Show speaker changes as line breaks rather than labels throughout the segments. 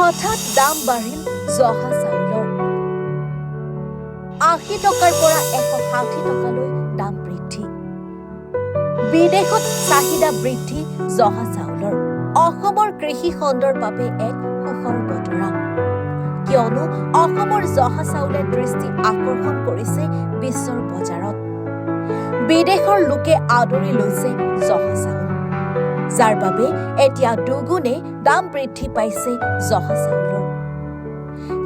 হঠাৎ দাম বাঢ়িল জহা চাউলৰ ৮০ টকাৰ পৰা ১৬০ টকালৈ দাম বৃদ্ধি। বিদেশত চাহিদা বৃদ্ধি জহা চাউলৰ অসমৰ কৃষি খণ্ডৰ বাবে এক সুখৰ বতৰা, কিয়নো অসমৰ জহা চাউলে দৃষ্টি আকৰ্ষণ কৰিছে বিশ্বৰ বজাৰত। বিদেশৰ লোকে আদৰি লৈছে জহা চাউল, যাৰ বাবে এতিয়া দুগুণে দাম বৃদ্ধি পাইছে জহা চাউলৰ।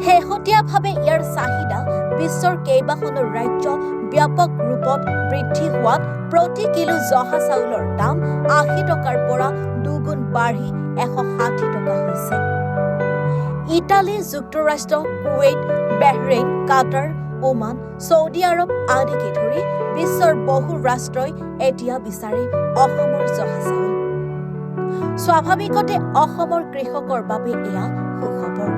শেহতীয়াভাৱে ইয়াৰ চাহিদা বিশ্বৰ কেইবাখনো ৰাজ্য ব্যাপক ৰূপত বৃদ্ধি হোৱাত প্ৰতি কিলো জহা চাউলৰ দাম ৮০ টকাৰ পৰা দুগুণ বাঢ়ি ১৬০ টকা হৈছে। ইটালী, যুক্তৰাষ্ট্ৰ, কুৱেইট, বাহৰেইন, কাটাৰ, ওমান, ছৌদি আৰৱ আদিকে ধৰি বিশ্বৰ বহু ৰাষ্ট্ৰই এতিয়া বিচাৰে অসমৰ জহা চাউল। স্বাভাৱিকতে অসমৰ কৃষকৰ বাবে এয়া সুখবৰ।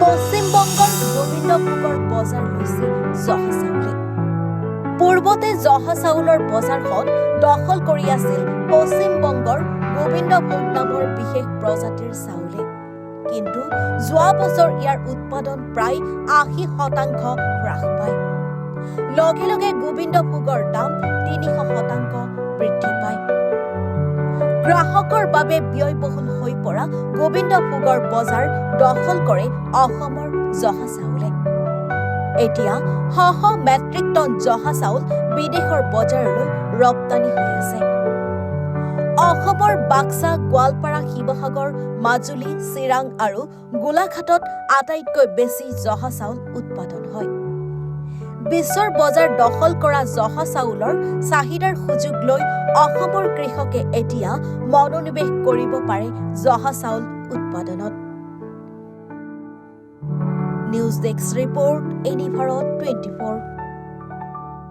পশ্চিমবংগৰ গোবিন্দভোগৰ বজাৰ লৈছে জহা চাউলে। পূৰ্বতে জহা চাউলৰ বজাৰখন দখল কৰি আছিল পশ্চিমবংগৰ গোবিন্দভোগ নামৰ বিশেষ প্ৰজাতিৰ চাউলে, কিন্তু যোৱা বছৰ ইয়াৰ উৎপাদন প্ৰায় ৮০% হ্ৰাস পায়। লগে লগে গোবিন্দভোগৰ দাম ৩০০% বৃদ্ধি পায়। গ্ৰাহকৰ বাবে ব্যয়বহুল হৈ পৰা গোবিন্দভোগৰ বজাৰ দখল কৰে অসমৰ জহা চাউলে। এতিয়া শ মেট্ৰিক টন জহা চাউল বিদেশৰ বজাৰলৈ ৰপ্তানি হৈ আছে। অসমৰ বাক্সা, গোৱালপাৰা, শিৱসাগৰ, মাজুলী, চিৰাং আৰু গোলাঘাটত আটাইতকৈ বেছি জহা চাউল উৎপাদন হয়। বিশ্বৰ বজাৰ দখল কৰা জহা চাউলৰ চাহিদাৰ সুযোগ লৈ অসমৰ কৃষকে এতিয়া মনোনিৱেশ কৰিব পাৰে জহা চাউল উৎপাদনত। News desk report, any Bharat 24।